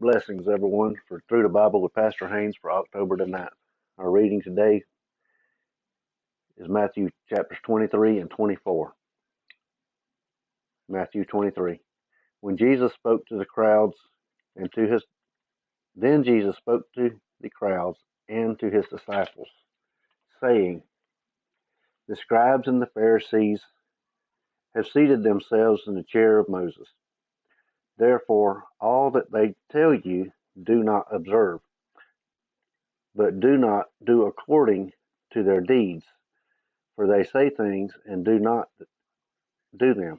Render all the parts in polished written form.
Blessings, everyone, for Through the Bible with Pastor Haynes for October the 9th. Our reading today is Matthew chapters 23 and 24. Matthew 23. When Jesus spoke to the crowds and to his, then Jesus spoke to the crowds and to his disciples, saying, the scribes and the Pharisees have seated themselves in the chair of Moses. Therefore, all that they tell you do not observe, but do not do according to their deeds, for they say things and do not do them.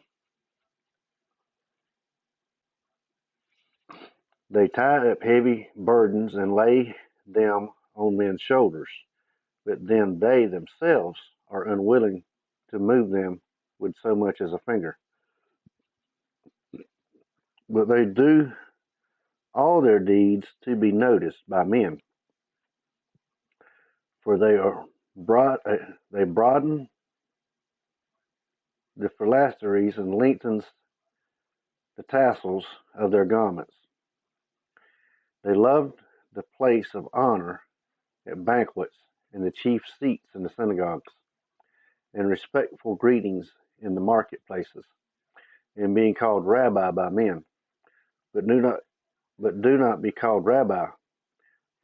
They tie up heavy burdens and lay them on men's shoulders, but then they themselves are unwilling to move them with so much as a finger. But they do all their deeds to be noticed by men, for they broaden the phylacteries and lengthens the tassels of their garments. They loved the place of honor at banquets and the chief seats in the synagogues, and respectful greetings in the marketplaces, and being called rabbi by men. But do not be called rabbi,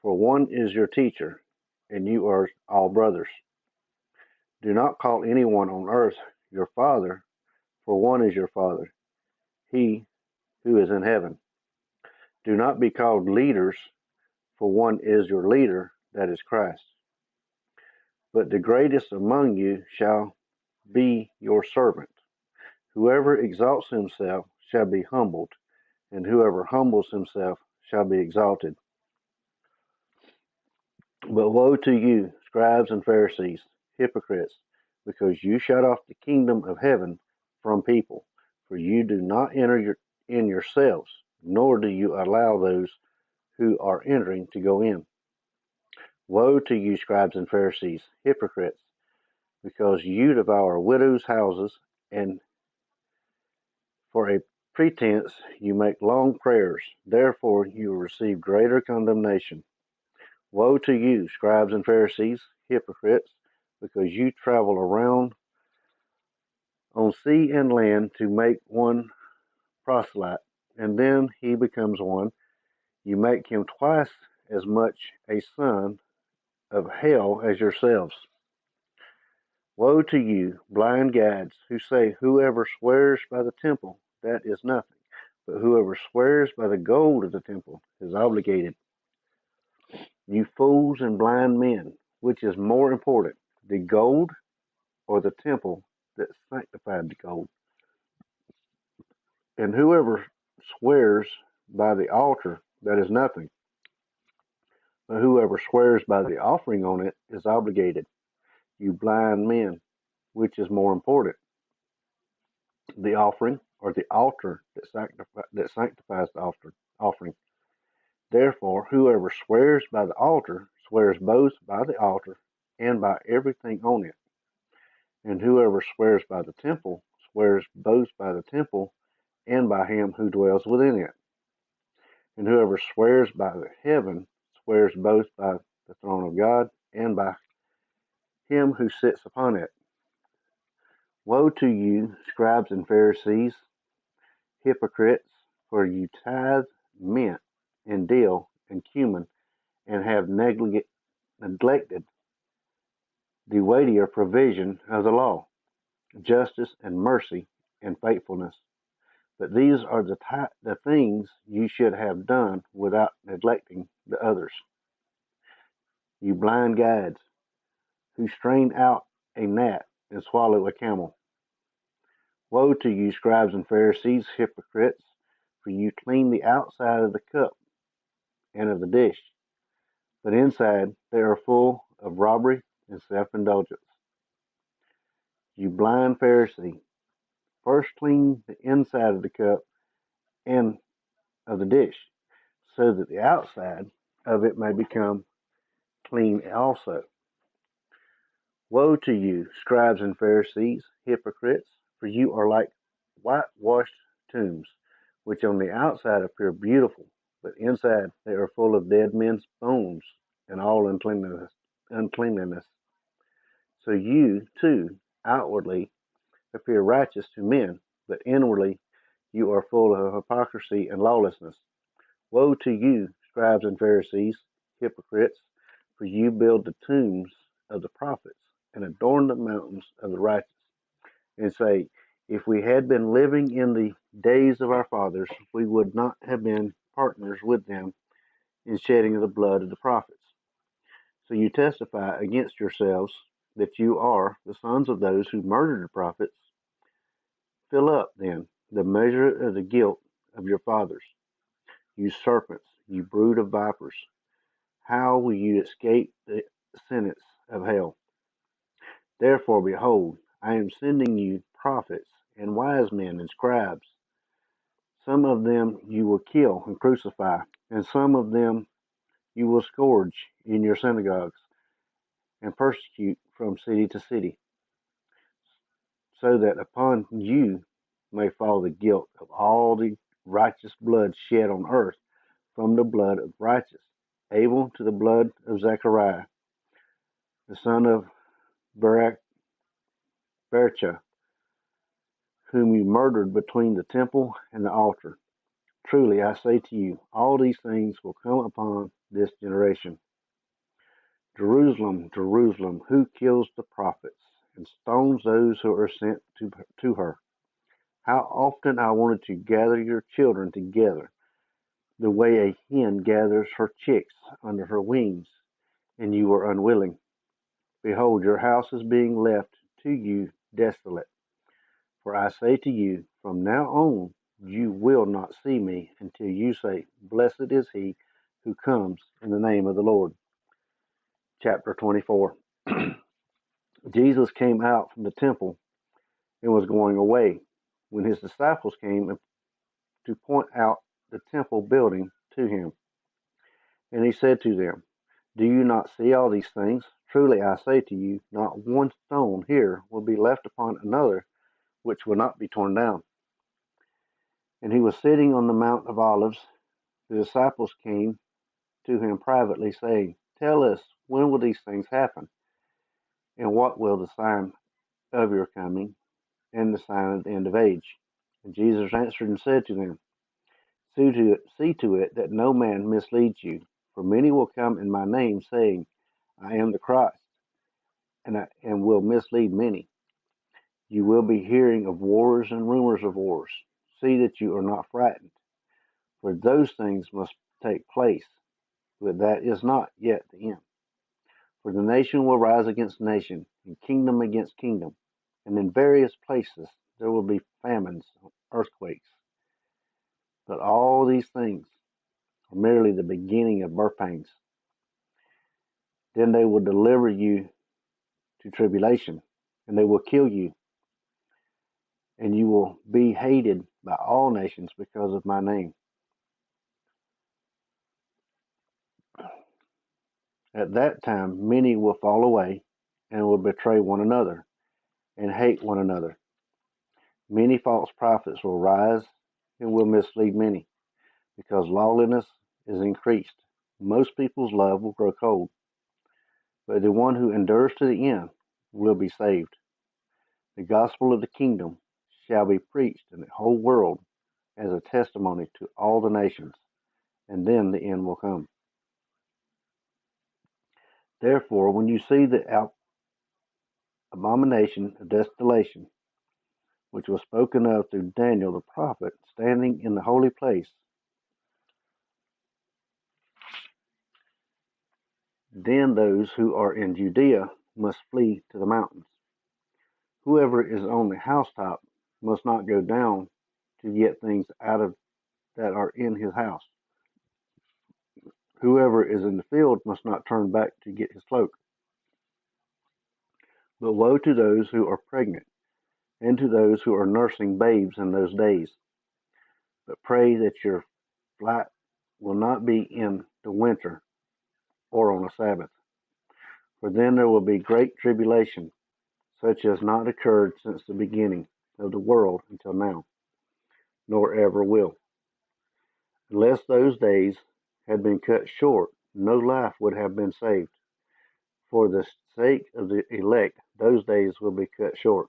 for one is your teacher, and you are all brothers. Do not call anyone on earth your father, for one is your Father, he who is in heaven. Do not be called leaders, for one is your leader, that is Christ. But the greatest among you shall be your servant. Whoever exalts himself shall be humbled, and whoever humbles himself shall be exalted. But woe to you, scribes and Pharisees, hypocrites, because you shut off the kingdom of heaven from people, for you do not enter in yourselves, nor do you allow those who are entering to go in. Woe to you, scribes and Pharisees, hypocrites, because you devour widows' houses, and for a pretense you make long prayers. Therefore you will receive greater condemnation. Woe to you, scribes and Pharisees, hypocrites, because you travel around on sea and land to make one proselyte, and then he becomes one. You make him twice as much a son of hell as yourselves. Woe to you, blind guides, who say, whoever swears by the temple, that is nothing, but whoever swears by the gold of the temple is obligated. You fools and blind men, which is more important, the gold or the temple that sanctified the gold? And whoever swears by the altar, that is nothing, but whoever swears by the offering on it is obligated. You blind men, which is more important, the offering or the altar that sanctifies the offering? Therefore, whoever swears by the altar swears both by the altar and by everything on it. And whoever swears by the temple swears both by the temple and by him who dwells within it. And whoever swears by the heaven swears both by the throne of God and by him who sits upon it. Woe to you, scribes and Pharisees, hypocrites, for you tithe mint and dill and cumin, and have neglected the weightier provision of the law, justice and mercy and faithfulness. But these are the things you should have done without neglecting the others. You blind guides, who strain out a gnat and swallow a camel. Woe to you, scribes and Pharisees, hypocrites, for you clean the outside of the cup and of the dish, but inside they are full of robbery and self-indulgence. You blind Pharisee, first clean the inside of the cup and of the dish, so that the outside of it may become clean also. Woe to you, scribes and Pharisees, hypocrites, for you are like whitewashed tombs, which on the outside appear beautiful, but inside they are full of dead men's bones and all uncleanliness. So you, too, outwardly appear righteous to men, but inwardly you are full of hypocrisy and lawlessness. Woe to you, scribes and Pharisees, hypocrites, for you build the tombs of the prophets and adorn the mountains of the righteous, and say, if we had been living in the days of our fathers, we would not have been partners with them in shedding of the blood of the prophets. So you testify against yourselves that you are the sons of those who murdered the prophets. Fill up, then, the measure of the guilt of your fathers. You serpents, you brood of vipers, how will you escape the sentence of hell? Therefore, behold, I am sending you prophets and wise men and scribes. Some of them you will kill and crucify, and some of them you will scourge in your synagogues and persecute from city to city, so that upon you may fall the guilt of all the righteous blood shed on earth, from the blood of righteous Abel to the blood of Zechariah, the son of Berechiah, whom you murdered between the temple and the altar. Truly I say to you, all these things will come upon this generation. Jerusalem, Jerusalem, who kills the prophets and stones those who are sent to her. How often I wanted to gather your children together, the way a hen gathers her chicks under her wings, and you were unwilling. Behold, your house is being left to you desolate. For I say to you, from now on you will not see me until you say, blessed is he who comes in the name of the Lord. Chapter 24. Jesus came out from the temple and was going away, when his disciples came to point out the temple building to him. And he said to them, do you not see all these things? Truly I say to you, not one stone here will be left upon another which will not be torn down. And he was sitting on the Mount of Olives. The disciples came to him privately, saying, tell us, when will these things happen? And what will the sign of your coming and the sign of the end of age? And Jesus answered and said to them, see to it that no man misleads you. For many will come in my name, saying, I am the Christ, and will mislead many. You will be hearing of wars and rumors of wars. See that you are not frightened, for those things must take place, but that is not yet the end. For the nation will rise against nation, and kingdom against kingdom, and in various places there will be famines, earthquakes. But all these things are merely the beginning of birth pangs. Then they will deliver you to tribulation, and they will kill you, and you will be hated by all nations because of my name. At that time many will fall away and will betray one another and hate one another. Many false prophets will rise and will mislead many, because lawlessness is increased. Most people's love will grow cold, but the one who endures to the end will be saved. The gospel of the kingdom shall be preached in the whole world as a testimony to all the nations, and then the end will come. Therefore, when you see the abomination of desolation, which was spoken of through Daniel the prophet, standing in the holy place, then those who are in Judea must flee to the mountains. Whoever is on the housetop must not go down to get things out of that are in his house. Whoever is in the field must not turn back to get his cloak. But woe to those who are pregnant, and to those who are nursing babes in those days. But pray that your flight will not be in the winter or on a Sabbath, for then there will be great tribulation, such as not occurred since the beginning of the world until now, nor ever will. Unless those days had been cut short, no life would have been saved. For the sake of the elect, those days will be cut short.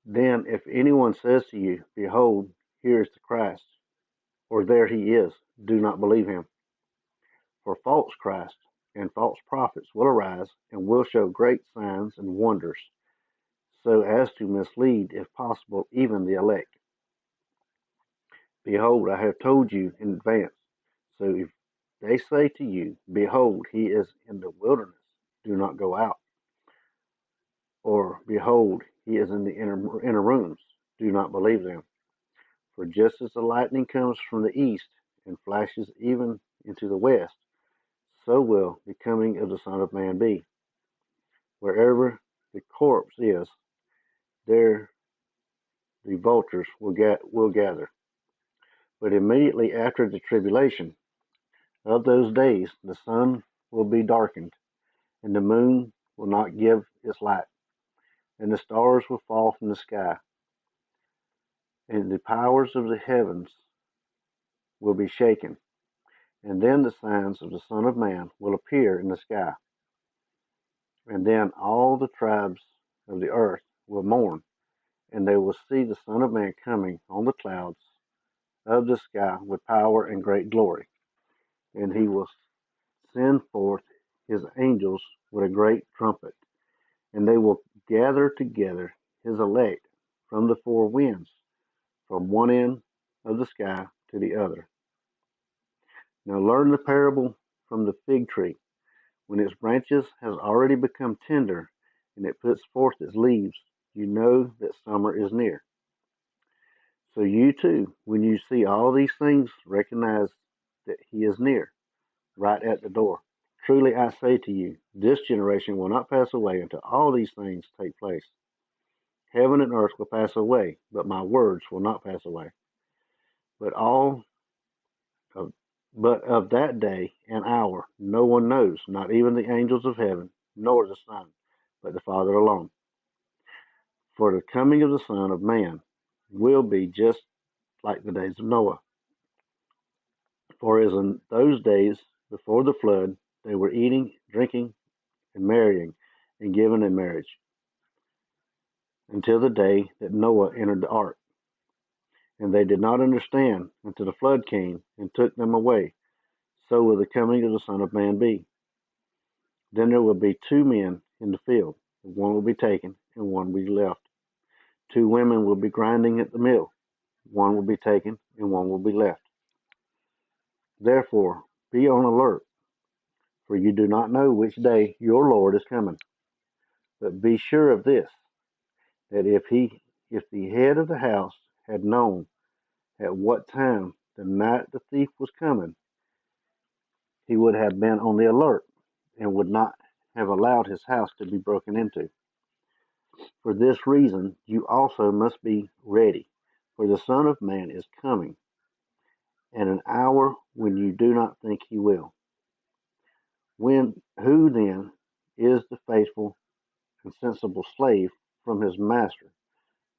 Then, if anyone says to you, Behold, here is the Christ, or there he is, do not believe him. For false Christs and false prophets will arise and will show great signs and wonders, so as to mislead, if possible, even the elect. Behold, I have told you in advance. So if they say to you, Behold, he is in the wilderness, do not go out. Or, Behold, he is in the inner rooms, do not believe them. For just as the lightning comes from the east and flashes even into the west, so will the coming of the Son of Man be. Wherever the corpse is, there the vultures will gather. But immediately after the tribulation of those days, the sun will be darkened, and the moon will not give its light, and the stars will fall from the sky, and the powers of the heavens will be shaken. And then the signs of the Son of Man will appear in the sky. And then all the tribes of the earth will mourn, and they will see the Son of Man coming on the clouds of the sky with power and great glory. And he will send forth his angels with a great trumpet, and they will gather together his elect from the four winds, from one end of the sky to the other. Now learn the parable from the fig tree. When its branches has already become tender, and it puts forth its leaves, you know that summer is near. So you too, when you see all these things, recognize that he is near, right at the door. Truly I say to you, this generation will not pass away until all these things take place. Heaven and earth will pass away, but my words will not pass away. But all of, but of that day and hour no one knows, not even the angels of heaven, nor the Son, but the Father alone. For the coming of the Son of Man will be just like the days of Noah. For as in those days before the flood, they were eating, drinking, and marrying, and given in marriage, until the day that Noah entered the ark. And they did not understand until the flood came and took them away. So will the coming of the Son of Man be. Then there will be two men in the field, one will be taken and one will be left. Two women will be grinding at the mill, one will be taken and one will be left. Therefore, be on alert, for you do not know which day your Lord is coming. But be sure of this, that if the head of the house had known at what time the night the thief was coming, he would have been on the alert and would not have allowed his house to be broken into. For this reason, you also must be ready, for the Son of Man is coming at an hour when you do not think he will. Who then is the faithful and sensible slave from his master,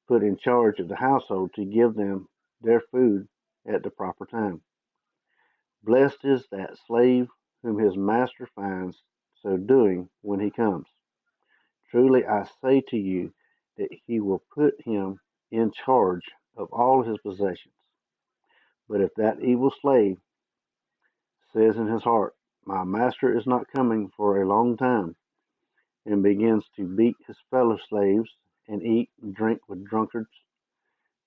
put in charge of the household to give them their food at the proper time? Blessed is that slave whom his master finds so doing when he comes. Truly I say to you that he will put him in charge of all his possessions. But if that evil slave says in his heart, My master is not coming for a long time, and begins to beat his fellow slaves and eat and drink with drunkards,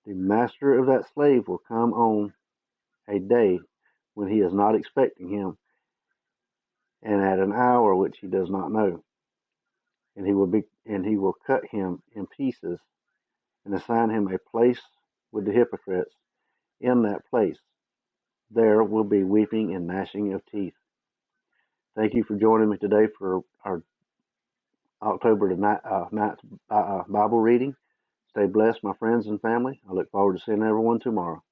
the master of that slave will come on a day when he is not expecting him, and at an hour which he does not know. And he will cut him in pieces and assign him a place with the hypocrites. In that place there will be weeping and gnashing of teeth. Thank you for joining me today for our October the 9th Bible reading. Stay blessed, my friends and family. I look forward to seeing everyone tomorrow.